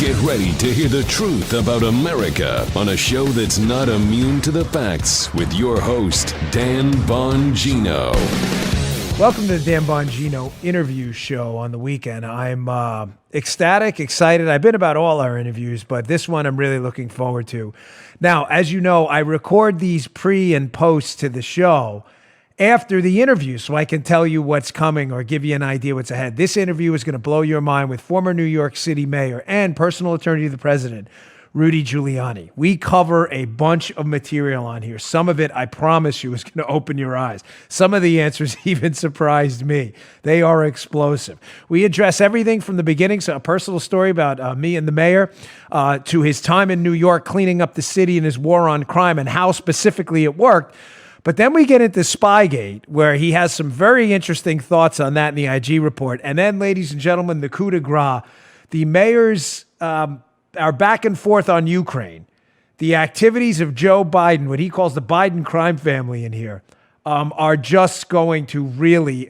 Get ready to hear the truth about America on a show that's not immune to the facts with your host, Dan Bongino. Welcome to the Dan Bongino interview show on the weekend. I'm ecstatic, excited. I've been about all our interviews, but this one I'm really looking forward to. Now, as you know, I record these pre and post to the show after the interview so I can tell you what's coming or give you an idea what's ahead. This interview is going to blow your mind with former New York City Mayor and personal attorney to the president, Rudy Giuliani. We cover a bunch of material on here. Some of it, I promise you, is going to open your eyes. Some of the answers even surprised me. They are explosive. We address everything from the beginning, so a personal story about me and the mayor, to his time in New York cleaning up the city and his war on crime and how specifically it worked. But then we get into Spygate, where he has some very interesting thoughts on that in the IG report. And then, ladies and gentlemen, the coup de grace, the mayor's our back and forth on Ukraine, the activities of Joe Biden, what he calls the Biden crime family in here, are just going to really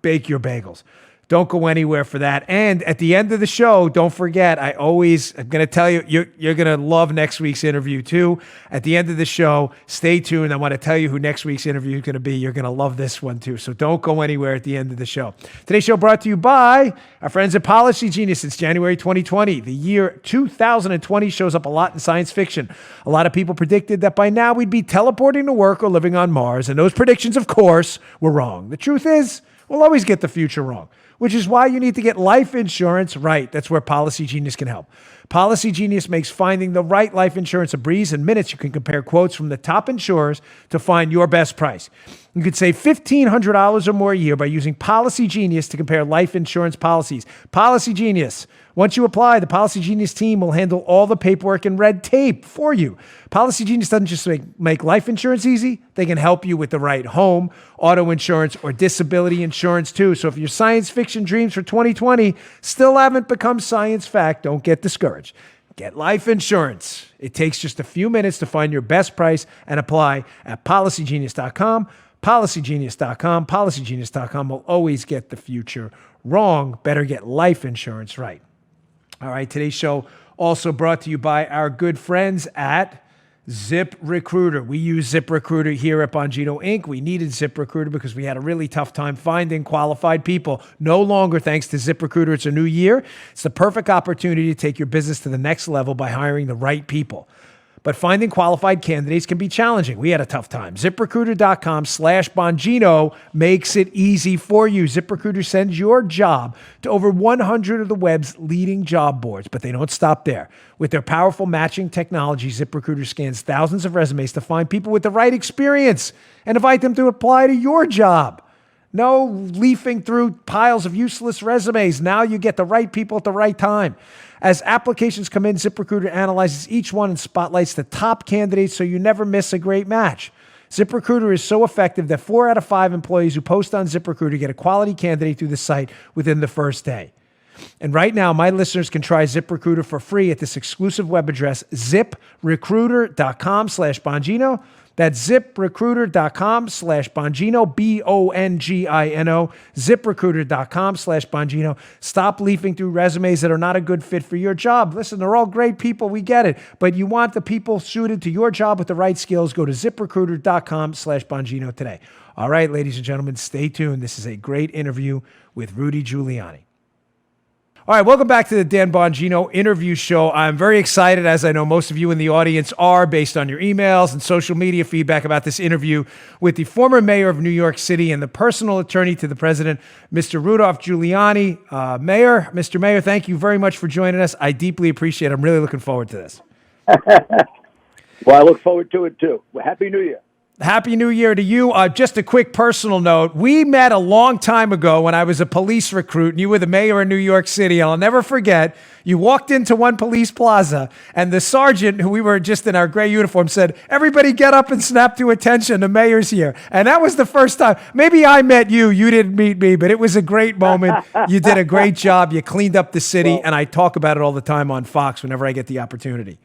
bake your bagels. Don't go anywhere for that. And at the end of the show, don't forget, I'm going to tell you, you're going to love next week's interview too. At the end of the show, stay tuned. I want to tell you who next week's interview is going to be. You're going to love this one too. So don't go anywhere at the end of the show. Today's show brought to you by our friends at Policy Genius since January 2020. The year 2020 shows up a lot in science fiction. A lot of people predicted that by now we'd be teleporting to work or living on Mars. And those predictions, of course, were wrong. The truth is, we'll always get the future wrong, which is why you need to get life insurance right. That's where Policy Genius can help. Policy Genius makes finding the right life insurance a breeze. In minutes, you can compare quotes from the top insurers to find your best price. You could save $1,500 or more a year by using Policy Genius to compare life insurance policies. Policy Genius. Once you apply, the Policy Genius team will handle all the paperwork and red tape for you. Policy Genius doesn't just make life insurance easy. They can help you with the right home, auto insurance, or disability insurance too. So if your science fiction dreams for 2020 still haven't become science fact, don't get discouraged. Get life insurance. It takes just a few minutes to find your best price and apply at policygenius.com. Policygenius.com. Policygenius.com will always get the future wrong. Better get life insurance right. All right, today's show also brought to you by our good friends at ZipRecruiter. We use ZipRecruiter here at Bongino Inc. We needed ZipRecruiter because we had a really tough time finding qualified people. No longer, thanks to ZipRecruiter, it's a new year. It's the perfect opportunity to take your business to the next level by hiring the right people. But finding qualified candidates can be challenging. We had a tough time. ZipRecruiter.com/Bongino makes it easy for you. ZipRecruiter sends your job to over 100 of the web's leading job boards, but they don't stop there. With their powerful matching technology, ZipRecruiter scans thousands of resumes to find people with the right experience and invite them to apply to your job. No leafing through piles of useless resumes. Now you get the right people at the right time. As applications come in, ZipRecruiter analyzes each one and spotlights the top candidates so you never miss a great match. ZipRecruiter is so effective that 4 out of 5 employees who post on ZipRecruiter get a quality candidate through the site within the first day. And right now, my listeners can try ZipRecruiter for free at this exclusive web address, ZipRecruiter.com/Bongino. That's ZipRecruiter.com/Bongino, Bongino, ZipRecruiter.com/Bongino. Stop leafing through resumes that are not a good fit for your job. Listen, they're all great people. We get it. But you want the people suited to your job with the right skills. Go to ZipRecruiter.com/Bongino today. All right, ladies and gentlemen, stay tuned. This is a great interview with Rudy Giuliani. All right, welcome back to the Dan Bongino interview show. I'm very excited, as I know most of you in the audience are, based on your emails and social media feedback about this interview with the former mayor of New York City and the personal attorney to the president, Mr. Rudy Giuliani. Mr. Mayor, thank you very much for joining us. I deeply appreciate it. I'm really looking forward to this. Well, I look forward to it, too. Well, Happy New Year. Happy New Year to you. Just a quick personal note. We met a long time ago when I was a police recruit and you were the mayor of New York City. I'll never forget, you walked into one police plaza and the sergeant, who we were just in our gray uniform, said, "Everybody get up and snap to attention. The mayor's here." And that was the first time. Maybe I met you. You didn't meet me, but it was a great moment. You did a great job. You cleaned up the city. And I talk about it all the time on Fox whenever I get the opportunity.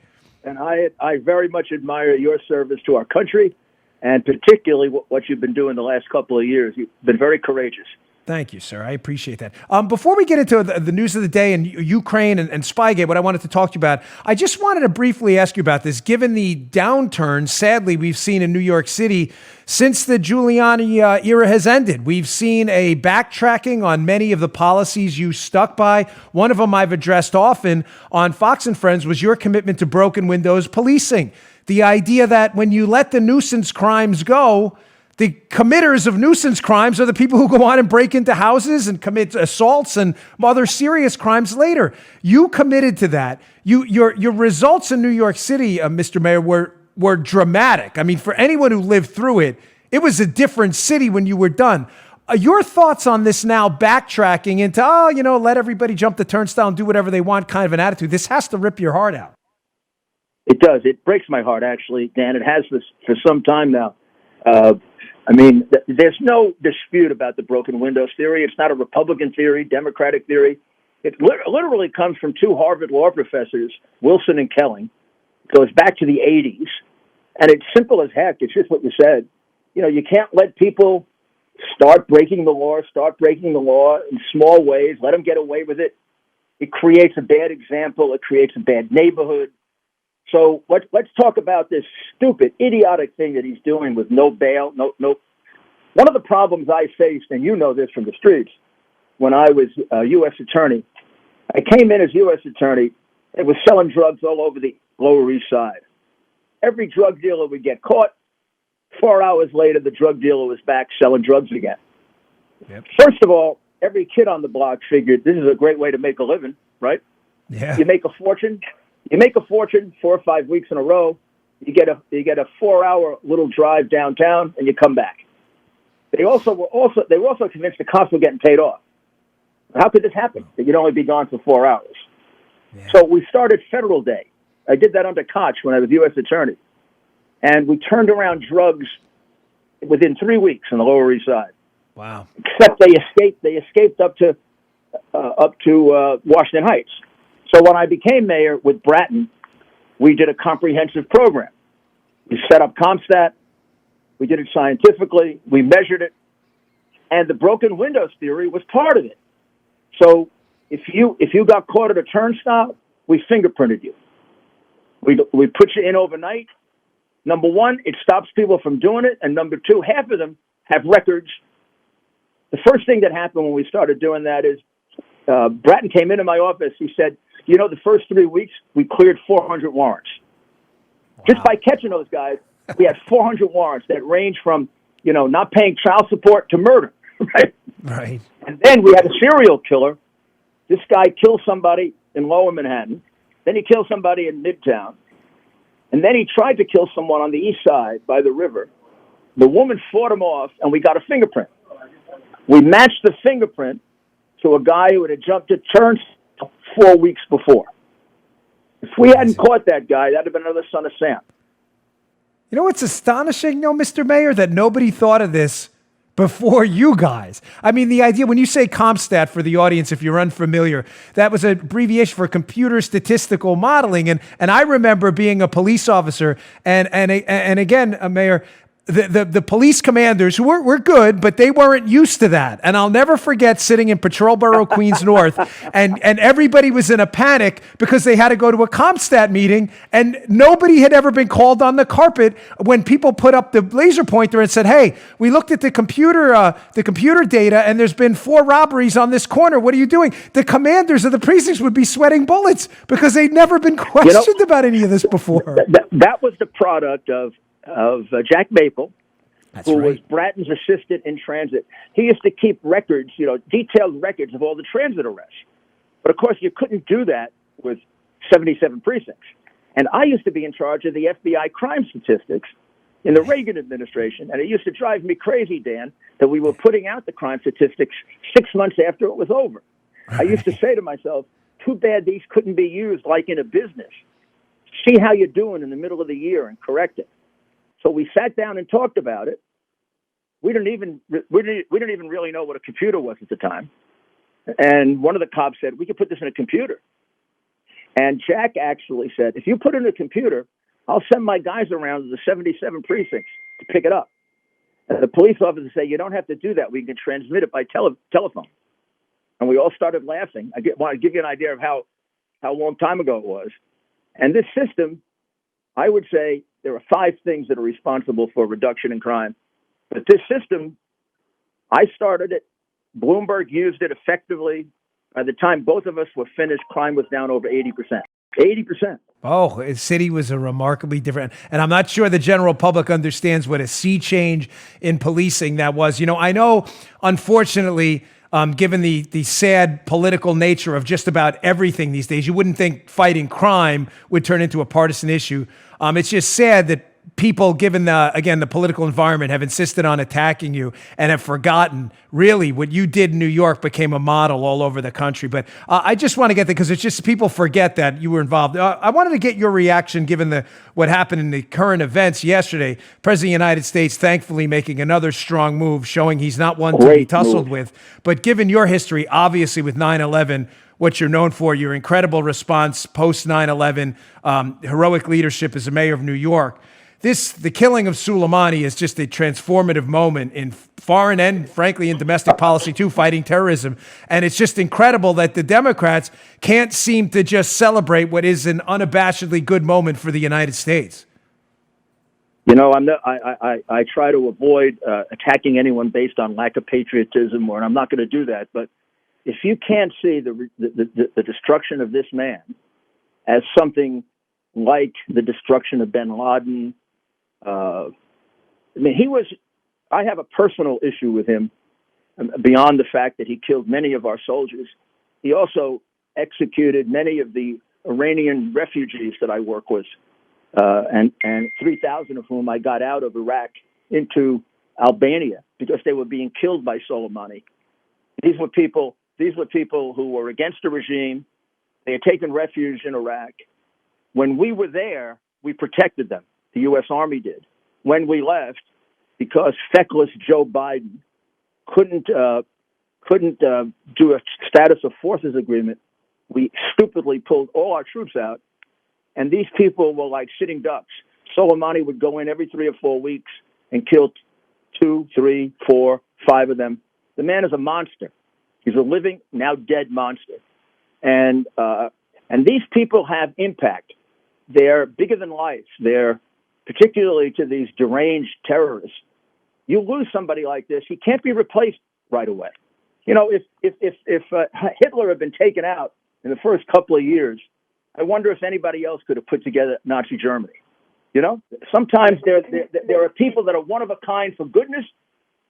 And I very much admire your service to our country, and particularly what you've been doing the last couple of years. You've been very courageous. Thank you, sir. I appreciate that. Before we get into the news of the day and Ukraine and Spygate, what I wanted to talk to you about, I just wanted to briefly ask you about this. Given the downturn, sadly, we've seen in New York City since the Giuliani era has ended, we've seen a backtracking on many of the policies you stuck by. One of them I've addressed often on Fox and Friends was your commitment to broken windows policing. The idea that when you let the nuisance crimes go, the committers of nuisance crimes are the people who go on and break into houses and commit assaults and other serious crimes later. You committed to that. Your results in New York City, Mr. Mayor, were dramatic. I mean, for anyone who lived through it, it was a different city when you were done. Your thoughts on this now backtracking into, let everybody jump the turnstile and do whatever they want kind of an attitude. This has to rip your heart out. It does. It breaks my heart, actually, Dan. It has for some time now. There's no dispute about the broken windows theory. It's not a Republican theory, Democratic theory. It literally comes from two Harvard law professors, Wilson and Kelling. It goes back to the 80s. And it's simple as heck. It's just what you said. You can't let people start breaking the law in small ways, let them get away with it. It creates a bad example. It creates a bad neighborhood. So let's talk about this stupid, idiotic thing that he's doing with no bail, no. One of the problems I faced, and you know this from the streets, when I was a U.S. attorney, I came in as U.S. attorney and was selling drugs all over the Lower East Side. Every drug dealer would get caught. 4 hours later, the drug dealer was back selling drugs again. Yep. First of all, every kid on the block figured this is a great way to make a living, right? Yeah. You make a fortune. 4 or 5 weeks in a row. You get a 4-hour little drive downtown, and you come back. They were also convinced the cops were getting paid off. How could this happen? That you'd only be gone for 4 hours. Yeah. So we started Federal Day. I did that under Koch when I was U.S. attorney, and we turned around drugs within 3 weeks on the Lower East Side. Wow! Except they escaped. They escaped up to Washington Heights. So when I became mayor with Bratton, we did a comprehensive program. We set up CompStat. We did it scientifically. We measured it. And the broken windows theory was part of it. So if you got caught at a turnstile, we fingerprinted you. We put you in overnight. Number one, it stops people from doing it. And number two, half of them have records. The first thing that happened when we started doing that is Bratton came into my office. He said, the first 3 weeks, we cleared 400 warrants. Wow. Just by catching those guys, we had 400 warrants that range from, not paying child support to murder, right? Right. And then we had a serial killer. This guy killed somebody in Lower Manhattan. Then he killed somebody in Midtown. And then he tried to kill someone on the east side by the river. The woman fought him off, and we got a fingerprint. We matched the fingerprint to a guy who had jumped a turnstile 4 weeks before. If we hadn't caught that guy, that'd have been another son of Sam. You know what's astonishing, Mr. Mayor, that nobody thought of this before you guys. I mean, the idea, when you say CompStat for the audience, if you're unfamiliar, that was an abbreviation for computer statistical modeling. And I remember being a police officer, and again, Mayor, the police commanders who were good, but they weren't used to that. And I'll never forget sitting in Patrol Borough, Queens North, and everybody was in a panic because they had to go to a CompStat meeting, and nobody had ever been called on the carpet when people put up the laser pointer and said, "Hey, we looked at the computer data, and there's been 4 robberies on this corner. What are you doing?" The commanders of the precincts would be sweating bullets because they'd never been questioned about any of this before. That was the product of Jack Maple, That's who right. was Bratton's assistant in transit. He used to keep records, detailed records of all the transit arrests. But of course, you couldn't do that with 77 precincts. And I used to be in charge of the FBI crime statistics in the Reagan administration. And it used to drive me crazy, Dan, that we were putting out the crime statistics 6 months after it was over. I used to say to myself, too bad these couldn't be used like in a business. See how you're doing in the middle of the year and correct it. So we sat down and talked about it. We didn't even really know what a computer was at the time. And one of the cops said, "We could put this in a computer." And Jack actually said, "If you put it in a computer, I'll send my guys around to the 77 precincts to pick it up." And the police officers say, you don't have to do that. We can transmit it by telephone. And we all started laughing. Want to give you an idea of how long time ago it was. And this system, I would say there are 5 things that are responsible for reduction in crime. But this system, I started it. Bloomberg used it effectively. By the time both of us were finished, crime was down over 80%. 80%. Oh, the city was a remarkably different, and I'm not sure the general public understands what a sea change in policing that was. I know, unfortunately, given the sad political nature of just about everything these days, you wouldn't think fighting crime would turn into a partisan issue. It's just sad that people, given the political environment, have insisted on attacking you and have forgotten really what you did in New York became a model all over the country. But I just want to get there because it's just people forget that you were involved. I wanted to get your reaction given what happened in the current events yesterday. President of the United States, thankfully, making another strong move, showing he's not one to be tussled with. But given your history, obviously with 9/11, what you're known for, your incredible response post 9/11, heroic leadership as a mayor of New York. The killing of Soleimani is just a transformative moment in foreign and, frankly, in domestic policy, too, fighting terrorism. And it's just incredible that the Democrats can't seem to just celebrate what is an unabashedly good moment for the United States. I try to avoid attacking anyone based on lack of patriotism, and I'm not going to do that. But if you can't see the destruction of this man as something like the destruction of bin Laden, I have a personal issue with him beyond the fact that he killed many of our soldiers. He also executed many of the Iranian refugees that I work with, and 3,000 of whom I got out of Iraq into Albania because they were being killed by Soleimani. These were people who were against the regime. They had taken refuge in Iraq. When we were there, we protected them. The U.S. Army did. When we left, because feckless Joe Biden couldn't do a status of forces agreement, we stupidly pulled all our troops out, and these people were like sitting ducks. Soleimani would go in every 3 or 4 weeks and kill 2, 3, 4, 5 of them. The man is a monster. He's a living, now dead monster. And these people have impact. They're bigger than life. They're particularly to these deranged terrorists. You lose somebody like this, he can't be replaced right away. If Hitler had been taken out in the first couple of years, I wonder if anybody else could have put together Nazi Germany. Sometimes there are people that are one of a kind for goodness.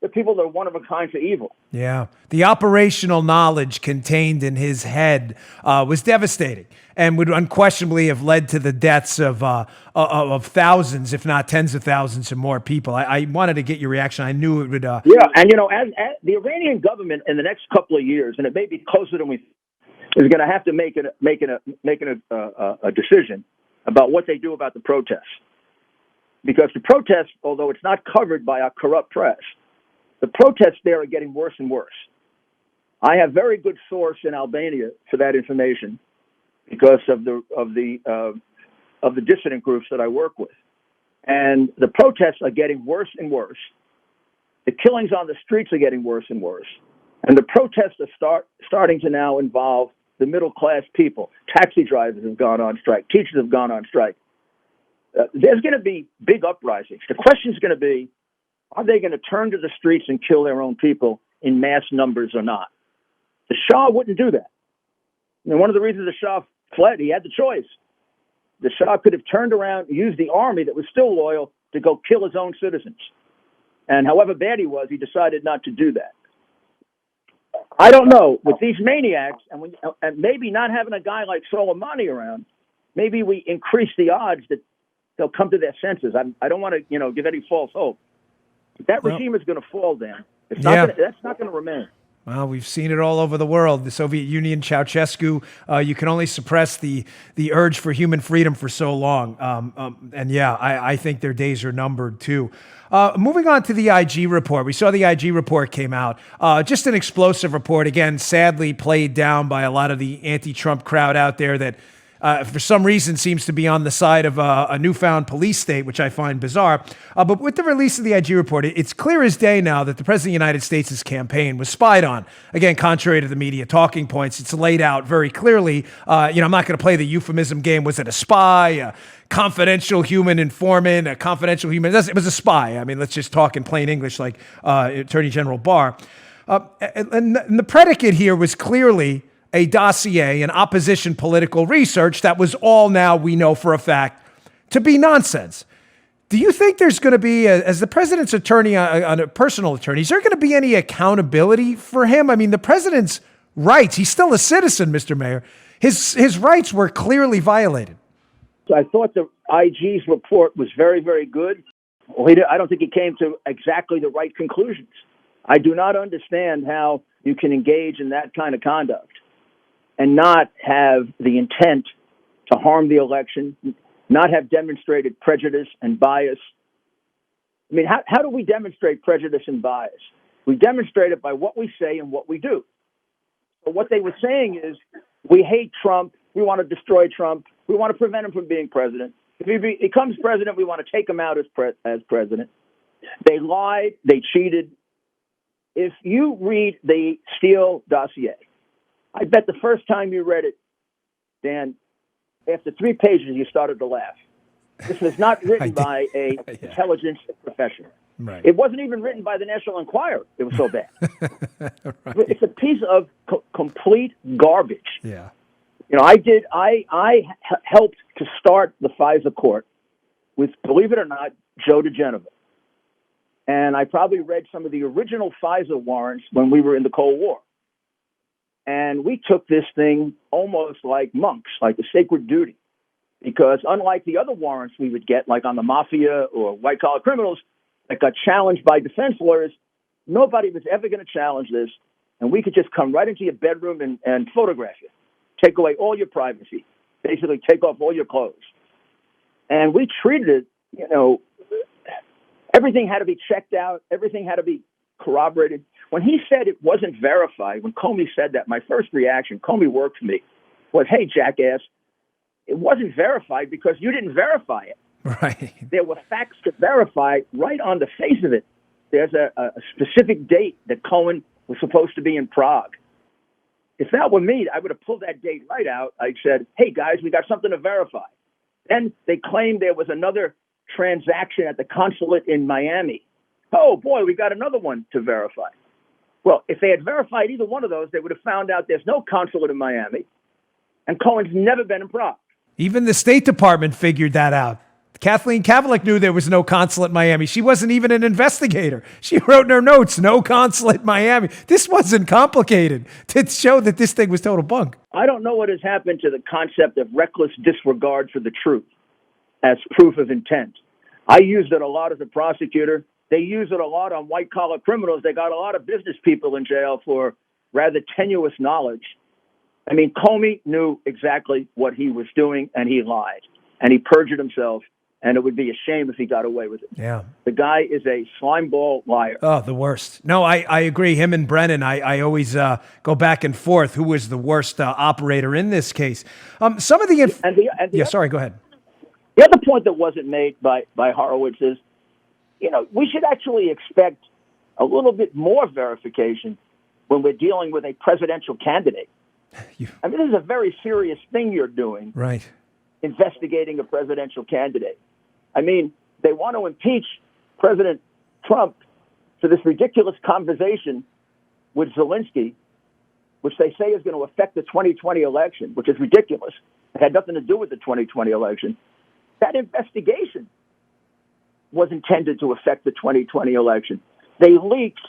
The people that are one of a kind for evil. Yeah. The operational knowledge contained in his head was devastating and would unquestionably have led to the deaths of thousands, if not tens of thousands and more people. I wanted to get your reaction. I knew it would. Yeah. And, as the Iranian government in the next couple of years, and it may be closer than we is going to have to make a decision about what they do about the protests. Because the protests, although it's not covered by our corrupt press, the protests there are getting worse and worse. I have very good source in Albania for that information because of the dissident groups that I work with, and the protests are getting worse and worse. The killings on the streets are getting worse and worse, and the protests are starting to now involve the middle class people. Taxi drivers have gone on strike. Teachers have gone on strike. There's going to be big uprisings. The question is going to be, are they going to turn to the streets and kill their own people in mass numbers or not? The Shah wouldn't do that. One of the reasons the Shah fled, he had the choice. The Shah could have turned around, used the army that was still loyal to go kill his own citizens. And however bad he was, he decided not to do that. I don't know. With these maniacs, and maybe not having a guy like Soleimani around, maybe we increase the odds that they'll come to their senses. I don't want to, give any false hope. That regime is going to fall down. That's not going to remain. Well, we've seen it all over the world. The Soviet Union, Ceausescu, you can only suppress the urge for human freedom for so long. I think their days are numbered too. Moving on to the IG report. We saw the IG report came out. Just an explosive report, again, sadly played down by a lot of the anti-Trump crowd out there that for some reason seems to be on the side of a newfound police state, which I find bizarre. But with the release of the IG report, it's clear as day now that the President of the United States' campaign was spied on. Again, contrary to the media talking points, it's laid out very clearly. I'm not going to play the euphemism game. Was it a spy, a confidential human informant, a confidential human? It was a spy. I mean, let's just talk in plain English like Attorney General Barr. And the predicate here was clearly a dossier, an opposition political research that was all now we know for a fact to be nonsense. Do you think there's going to be, as the president's attorney, on a personal attorney, is there going to be any accountability for him? I mean, the president's rights, he's still a citizen, Mr. Mayor. His rights were clearly violated. So I thought the IG's report was very, very good. Well, I don't think he came to exactly the right conclusions. I do not understand how you can engage in that kind of conduct and not have the intent to harm the election, not have demonstrated prejudice and bias. I mean, how do we demonstrate prejudice and bias? We demonstrate it by what we say and what we do. So what they were saying is, we hate Trump, we want to destroy Trump, we want to prevent him from being president. If he becomes president, we want to take him out as president. They lied, they cheated. If you read the Steele dossier, I bet the first time you read it, Dan, after 3 pages, you started to laugh. This was not written by a intelligence professional. Right. It wasn't even written by the National Enquirer. It was so bad. Right. It's a piece of complete garbage. Yeah. I helped to start the FISA court with, believe it or not, Joe DeGenova. And I probably read some of the original FISA warrants when we were in the Cold War. And we took this thing almost like monks, like a sacred duty. Because unlike the other warrants we would get, like on the mafia or white-collar criminals that got challenged by defense lawyers, nobody was ever going to challenge this. And we could just come right into your bedroom and photograph you, take away all your privacy, basically take off all your clothes. And we treated it, everything had to be checked out. Everything had to be corroborated. When he said it wasn't verified, when Comey said that, my first reaction, Comey worked for me, was, hey, jackass, it wasn't verified because you didn't verify it. Right. There were facts to verify right on the face of it. There's a specific date that Cohen was supposed to be in Prague. If that were me, I would have pulled that date right out. I said, hey, guys, we got something to verify. Then they claimed there was another transaction at the consulate in Miami. Oh, boy, we got another one to verify. Well, if they had verified either one of those, they would have found out there's no consulate in Miami, and Cohen's never been in Prague. Even the State Department figured that out. Kathleen Kavalek knew there was no consulate in Miami. She wasn't even an investigator. She wrote in her notes, no consulate in Miami. This wasn't complicated to show that this thing was total bunk. I don't know what has happened to the concept of reckless disregard for the truth as proof of intent. I used it a lot as a prosecutor. They use it a lot on white-collar criminals. They got a lot of business people in jail for rather tenuous knowledge. I mean, Comey knew exactly what he was doing, and he lied. And he perjured himself, and it would be a shame if he got away with it. Yeah. The guy is a slimeball liar. Oh, the worst. No, I agree. Him and Brennan, I always go back and forth who was the worst operator in this case. Some of the... Sorry, go ahead. The other point that wasn't made by Horowitz is, we should actually expect a little bit more verification when we're dealing with a presidential candidate. I mean, this is a very serious thing you're doing. Right. Investigating a presidential candidate. I mean, they want to impeach President Trump for this ridiculous conversation with Zelensky, which they say is going to affect the 2020 election, which is ridiculous. It had nothing to do with the 2020 election. That investigation was intended to affect the 2020 election. They leaked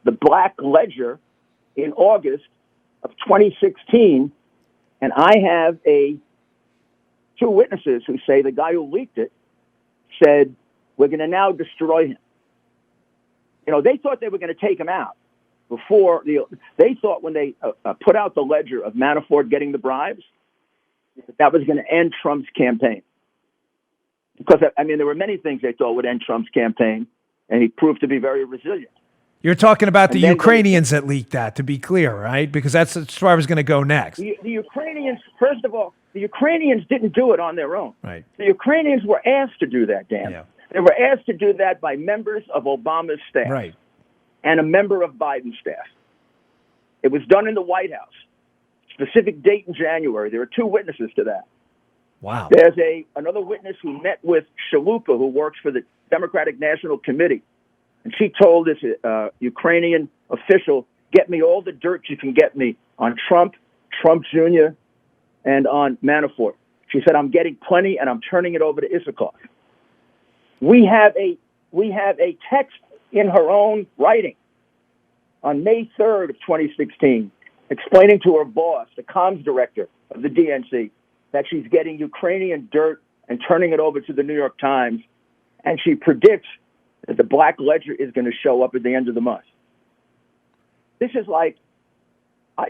the Black Ledger in August of 2016, and I have two witnesses who say the guy who leaked it said, we're going to now destroy him. They thought they were going to take him out before they thought when they put out the ledger of Manafort getting the bribes, that was going to end Trump's campaign. Because, there were many things they thought would end Trump's campaign, and he proved to be very resilient. You're talking about And the then Ukrainians that leaked that, to be clear, right? Because that's as far as I was going to go next. The Ukrainians, first of all, the Ukrainians didn't do it on their own. Right. The Ukrainians were asked to do that, Dan. Yeah. They were asked to do that by members of Obama's staff Right. and a member of Biden's staff. It was done in the White House. Specific date in January. There are two witnesses to that. Wow. There's another witness who met with Shalupa, who works for the Democratic National Committee. And she told this Ukrainian official, get me all the dirt you can get me on Trump, Trump Jr., and on Manafort. She said, I'm getting plenty, and I'm turning it over to Issakoff. We have a text in her own writing on May 3rd of 2016 explaining to her boss, the comms director of the DNC, that she's getting Ukrainian dirt and turning it over to the New York Times, and she predicts that the Black Ledger is going to show up at the end of the month. This is like,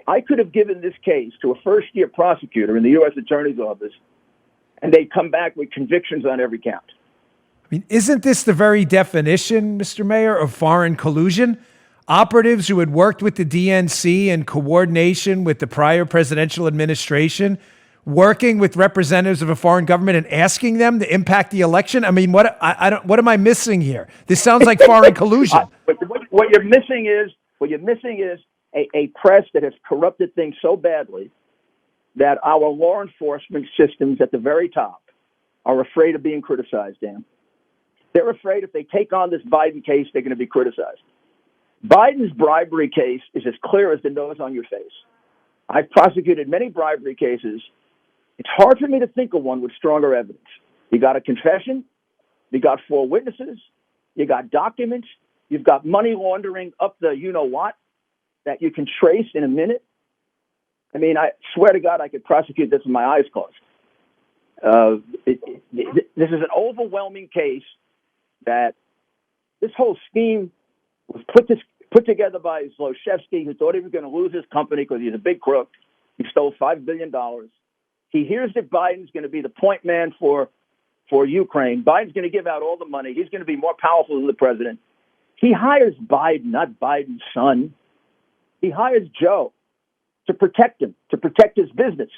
I could have given this case to a first-year prosecutor in the U.S. Attorney's Office, and they'd come back with convictions on every count. I mean, isn't this the very definition, Mr. Mayor, of foreign collusion? Operatives who had worked with the DNC in coordination with the prior presidential administration, working with representatives of a foreign government and asking them to impact the election? I mean, what am I missing here? This sounds like foreign collusion. What you're missing is a press that has corrupted things so badly that our law enforcement systems at the very top are afraid of being criticized, Dan. They're afraid if they take on this Biden case, they're going to be criticized. Biden's bribery case is as clear as the nose on your face. I've prosecuted many bribery cases. It's hard for me to think of one with stronger evidence. You got a confession, you got 4 witnesses, you got documents, you've got money laundering up the you-know-what that you can trace in a minute. I mean, I swear to God, I could prosecute this with my eyes closed. This is an overwhelming case that this whole scheme was put together by Zlochevsky, who thought he was going to lose his company because he's a big crook. He stole $5 billion. He hears that Biden's going to be the point man for Ukraine. Biden's going to give out all the money. He's going to be more powerful than the president. He hires Biden, not Biden's son. He hires Joe to protect him, to protect his business.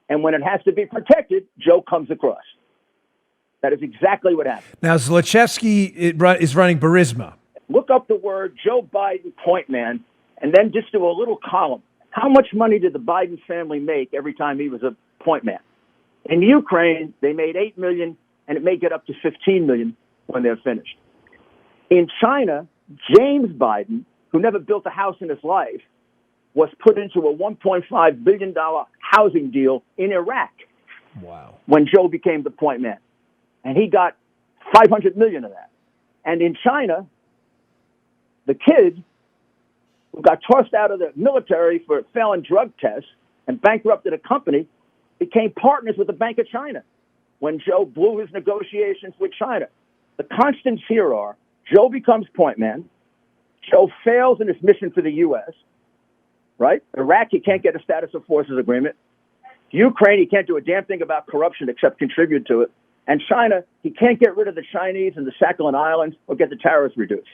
And when it has to be protected, Joe comes across. That is exactly what happened. Now, Zlochevsky is running Burisma. Look up the word Joe Biden point man, and then just do a little column. How much money did the Biden family make every time he was a point man? In Ukraine, they made $8 million, and it may get up to $15 million when they're finished. In China, James Biden, who never built a house in his life, was put into a $1.5 billion housing deal in Iraq. Wow. When Joe became the point man. And he got $500 million of that. And in China, the kid who got tossed out of the military for failing drug tests and bankrupted a company became partners with the Bank of China when Joe blew his negotiations with China. The constants here are Joe becomes point man. Joe fails in his mission for the U.S., right? Iraq, he can't get a status of forces agreement. Ukraine, he can't do a damn thing about corruption except contribute to it. And China, he can't get rid of the Chinese and the Sakhalin Islands or get the tariffs reduced.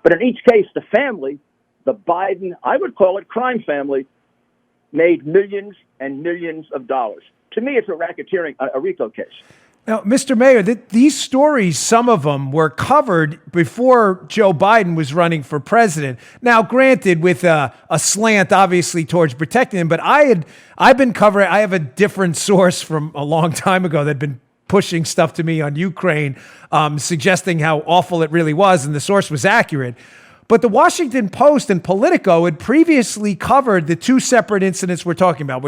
But in each case, the family, the Biden, I would call it crime family, made millions and millions of dollars. To me, it's a racketeering, a RICO case. Now, Mr. Mayor, these stories, some of them were covered before Joe Biden was running for president. Now, granted, with a slant, obviously, towards protecting him, but I've been covering, I have a different source from a long time ago that had been pushing stuff to me on Ukraine, suggesting how awful it really was, and the source was accurate. But the Washington Post and Politico had previously covered the 2 separate incidents we're talking about.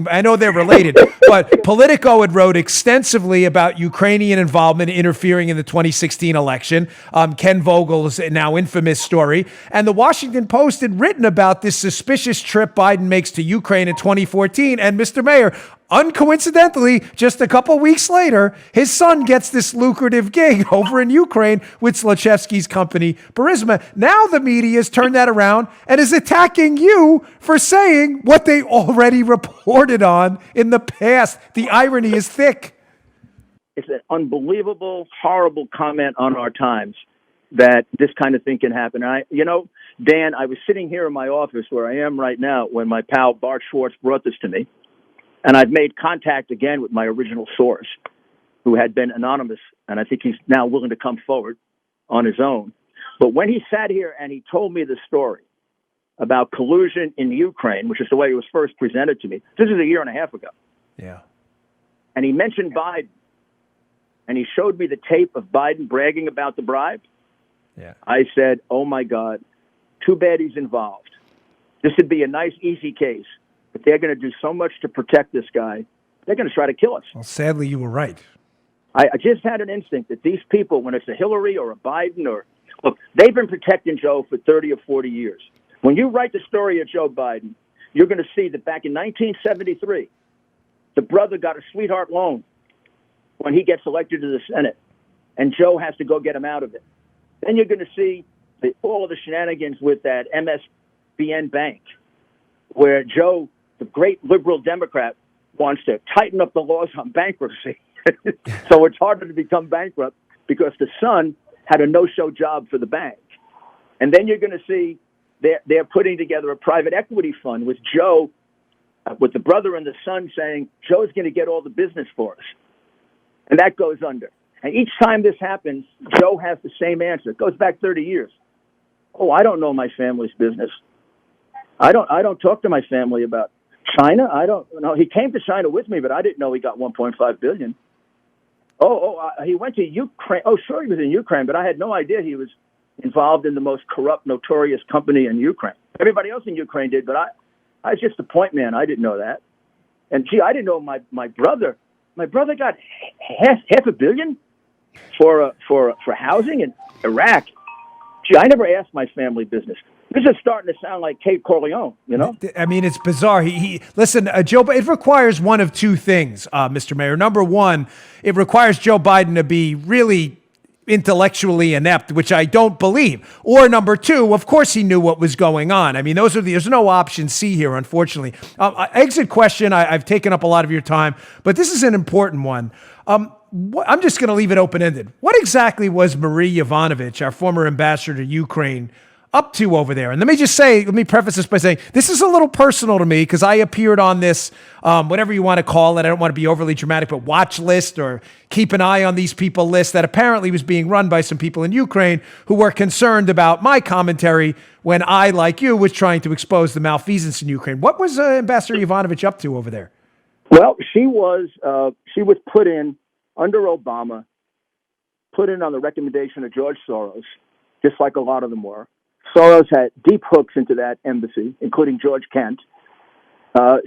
I know they're related, but Politico had wrote extensively about Ukrainian involvement interfering in the 2016 election, Ken Vogel's now infamous story. And the Washington Post had written about this suspicious trip Biden makes to Ukraine in 2014. And Mr. Mayor, uncoincidentally, just a couple weeks later, his son gets this lucrative gig over in Ukraine with Zlochevsky's company, Burisma. Now the media has turned that around and is attacking you for saying what they already reported on in the past. The irony is thick. It's an unbelievable, horrible comment on our times that this kind of thing can happen. Dan, I was sitting here in my office where I am right now when my pal Bart Schwartz brought this to me. And I've made contact again with my original source, who had been anonymous, and I think he's now willing to come forward on his own. But when he sat here and he told me the story about collusion in Ukraine, which is the way it was first presented to me, this is a year and a half ago. Yeah. And he mentioned Biden, and he showed me the tape of Biden bragging about the bribe. Yeah. I said, oh, my God, too bad he's involved. This would be a nice, easy case, but they're going to do so much to protect this guy. They're going to try to kill us. Well, sadly, you were right. I just had an instinct that these people, when it's a Hillary or a Biden look, they've been protecting Joe for 30 or 40 years. When you write the story of Joe Biden, you're going to see that back in 1973, the brother got a sweetheart loan when he gets elected to the Senate, and Joe has to go get him out of it. Then you're going to see all of the shenanigans with that MSBN bank, where Joe, the great liberal Democrat, wants to tighten up the laws on bankruptcy. So it's harder to become bankrupt because the son had a no-show job for the bank. And then you're going to see they're putting together a private equity fund with Joe, with the brother and the son saying, Joe's going to get all the business for us. And that goes under. And each time this happens, Joe has the same answer. It goes back 30 years. Oh, I don't know my family's business. I don't talk to my family about China. I don't know. He came to China with me, but I didn't know he got $1.5 billion. He went to Ukraine. Oh, sure, he was in Ukraine, but I had no idea he was involved in the most corrupt, notorious company in Ukraine. Everybody else in Ukraine did, but I was just a point man. I didn't know that. And gee, I didn't know my brother. My brother got half $500 million for housing in Iraq. Gee, I never asked my family business. This is starting to sound like Kate Corleone, you know? I mean, it's bizarre. Listen, Joe, it requires one of two things, Mr. Mayor. Number one, it requires Joe Biden to be really intellectually inept, which I don't believe. Or number two, of course he knew what was going on. I mean, there's no option C here, unfortunately. Exit question, I've taken up a lot of your time, but this is an important one. I'm just going to leave it open-ended. What exactly was Marie Yovanovitch, our former ambassador to Ukraine, up to over there? And let me preface this by saying this is a little personal to me because I appeared on this, whatever you want to call it. I don't want to be overly dramatic, but watch list or keep an eye on these people list that apparently was being run by some people in Ukraine who were concerned about my commentary when I, like you, was trying to expose the malfeasance in Ukraine. What was Ambassador Yovanovitch up to over there? Well, she was put in under Obama, put in on the recommendation of George Soros, just like a lot of them were. Soros had deep hooks into that embassy, including George Kent.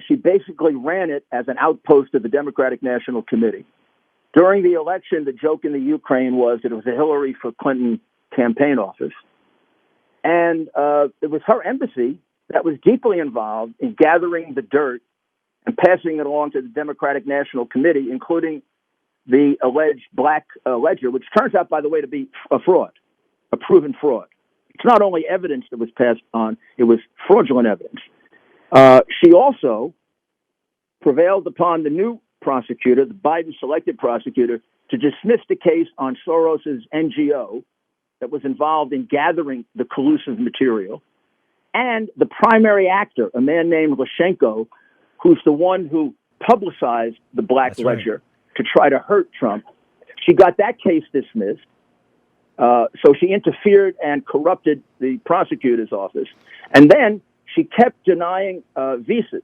She basically ran it as an outpost of the Democratic National Committee. During the election, the joke in the Ukraine was that it was a Hillary for Clinton campaign office. And it was her embassy that was deeply involved in gathering the dirt and passing it along to the Democratic National Committee, including the alleged black ledger, which turns out, by the way, to be a fraud, a proven fraud. It's not only evidence that was passed on, it was fraudulent evidence. She also prevailed upon the new prosecutor, the Biden-selected prosecutor, to dismiss the case on Soros's NGO that was involved in gathering the collusive material, and the primary actor, a man named Lashenko, who's the one who publicized the black ledger to try to hurt Trump. She got that case dismissed. So she interfered and corrupted the prosecutor's office. And then she kept denying visas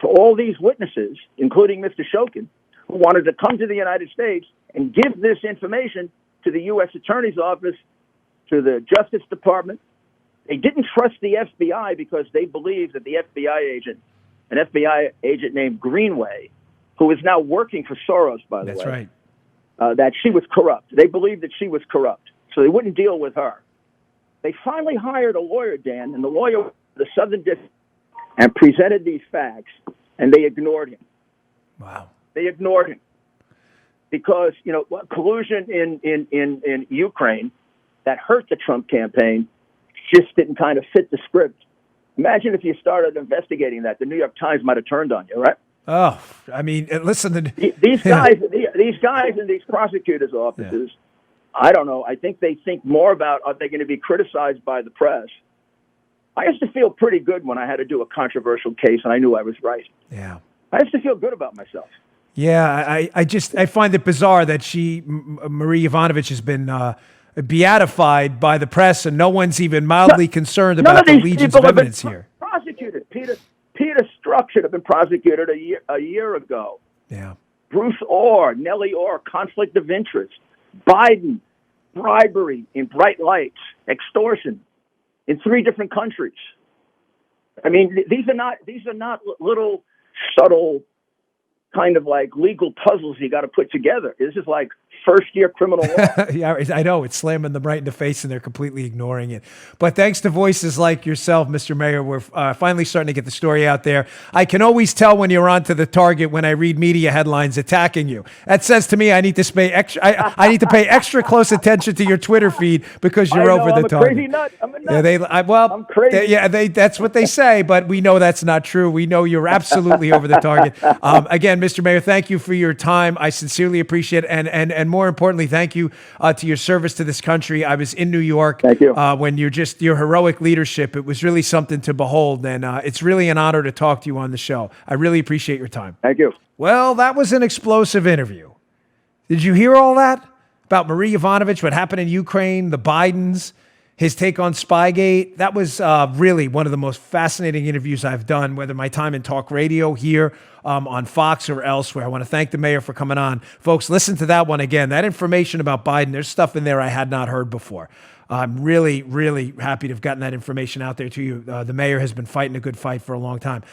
to all these witnesses, including Mr. Shokin, who wanted to come to the United States and give this information to the U.S. Attorney's Office, to the Justice Department. They didn't trust the FBI because they believed that the an FBI agent named Greenway, who is now working for Soros, by the way. That's right. That she was corrupt. They believed that she was corrupt, so they wouldn't deal with her. They finally hired a lawyer, Dan, and the lawyer went to the Southern District and presented these facts, and they ignored him. Wow. They ignored him because, collusion in Ukraine that hurt the Trump campaign just didn't kind of fit the script. Imagine if you started investigating that. The New York Times might have turned on you, right? Oh, I mean, listen. These guys in these prosecutors' offices, I don't know. I think they think more about, are they going to be criticized by the press? I used to feel pretty good when I had to do a controversial case and I knew I was right. Yeah. I used to feel good about myself. Yeah, I find it bizarre that Marie Yovanovitch has been beatified by the press, and no one's even mildly concerned about the legions of evidence here. Prosecuted. Peter Strzok should have been prosecuted a year ago. Yeah. Bruce Orr, Nellie Orr, conflict of interest. Biden, bribery in bright lights, extortion in 3 different countries. I mean, these are not little subtle kind of like legal puzzles you got to put together. This is like first-year criminal law. Yeah, I know. It's slamming them right in the face, and they're completely ignoring it. But thanks to voices like yourself, Mr. Mayor, we're finally starting to get the story out there. I can always tell when you're on to the target when I read media headlines attacking you. That says to me I need to pay I need to pay extra close attention to your Twitter feed because you're over the target. I'm a crazy nut. I'm a nut. I'm crazy. That's what they say, but we know that's not true. We know you're absolutely over the target. Again, Mr. Mayor, thank you for your time. I sincerely appreciate it. And more importantly, thank you to your service to this country. I was in New York. Thank you. When your heroic leadership, it was really something to behold. And it's really an honor to talk to you on the show. I really appreciate your time. Thank you. Well, that was an explosive interview. Did you hear all that about Marie Yovanovitch, what happened in Ukraine, the Bidens, his take on Spygate? That was really one of the most fascinating interviews I've done, whether my time in talk radio here on Fox or elsewhere. I want to thank the mayor for coming on. Folks, listen to that one again. That information about Biden, there's stuff in there I had not heard before. I'm really, really happy to have gotten that information out there to you. The mayor has been fighting a good fight for a long time.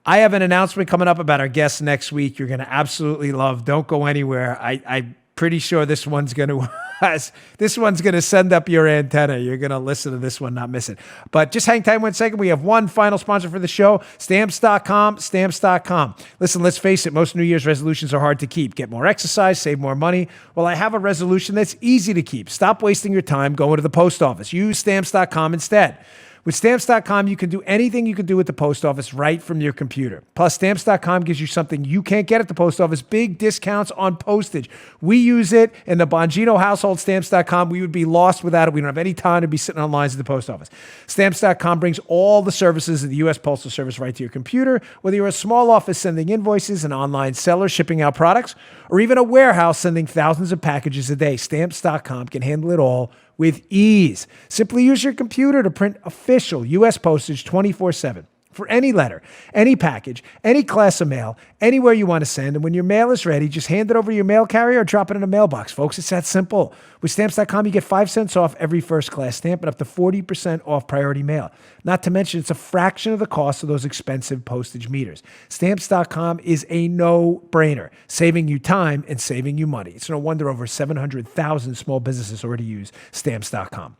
I have an announcement coming up about our guests next week. You're going to absolutely love. Don't go anywhere. I'm pretty sure this one's going to send up your antenna. You're going to listen to this one, not miss it. But just hang tight 1 second. We have one final sponsor for the show, Stamps.com, Stamps.com. Listen, let's face it, most New Year's resolutions are hard to keep. Get more exercise, save more money. Well, I have a resolution that's easy to keep. Stop wasting your time going to the post office. Use Stamps.com instead. With Stamps.com, you can do anything you can do at the post office right from your computer. Plus, Stamps.com gives you something you can't get at the post office, big discounts on postage. We use it in the Bongino household, Stamps.com. We would be lost without it. We don't have any time to be sitting on lines at the post office. Stamps.com brings all the services of the U.S. Postal Service right to your computer, whether you're a small office sending invoices, an online seller shipping out products, or even a warehouse sending thousands of packages a day. Stamps.com can handle it all with ease. Simply use your computer to print official U.S. postage 24/7 for any letter, any package, any class of mail, anywhere you want to send. And when your mail is ready, just hand it over to your mail carrier or drop it in a mailbox. Folks, it's that simple. With Stamps.com, you get 5 cents off every first-class stamp and up to 40% off priority mail. Not to mention, it's a fraction of the cost of those expensive postage meters. Stamps.com is a no-brainer, saving you time and saving you money. It's no wonder over 700,000 small businesses already use Stamps.com.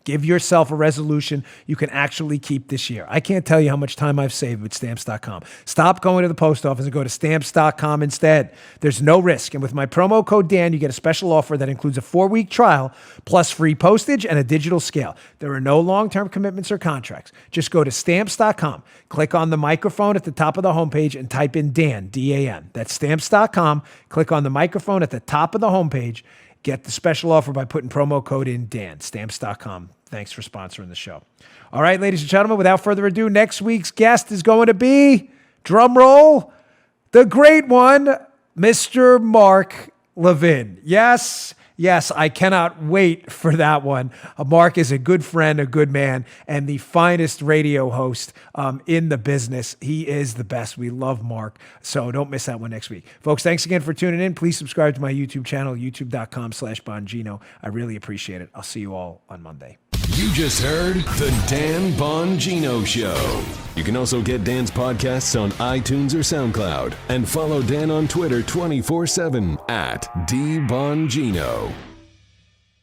Give yourself a resolution you can actually keep this year. I can't tell you how much time I've saved with Stamps.com. Stop going to the post office and go to Stamps.com instead. There's no risk. And with my promo code Dan, you get a special offer that includes a 4-week trial plus free postage and a digital scale. There are no long-term commitments or contracts. Just go to Stamps.com, click on the microphone at the top of the homepage and type in Dan, D-A-N. That's Stamps.com. Click on the microphone at the top of the homepage. Get the special offer by putting promo code in Dan. Stamps.com. Thanks for sponsoring the show. All right, ladies and gentlemen, without further ado, next week's guest is going to be, drum roll, the great one, Mr. Mark Levin. Yes, I cannot wait for that one. Mark is a good friend, a good man, and the finest radio host in the business. He is the best. We love Mark, so don't miss that one next week. Folks, thanks again for tuning in. Please subscribe to my YouTube channel, youtube.com/Bongino. I really appreciate it. I'll see you all on Monday. You just heard The Dan Bongino Show. You can also get Dan's podcasts on iTunes or SoundCloud. And follow Dan on Twitter 24/7 @DBongino.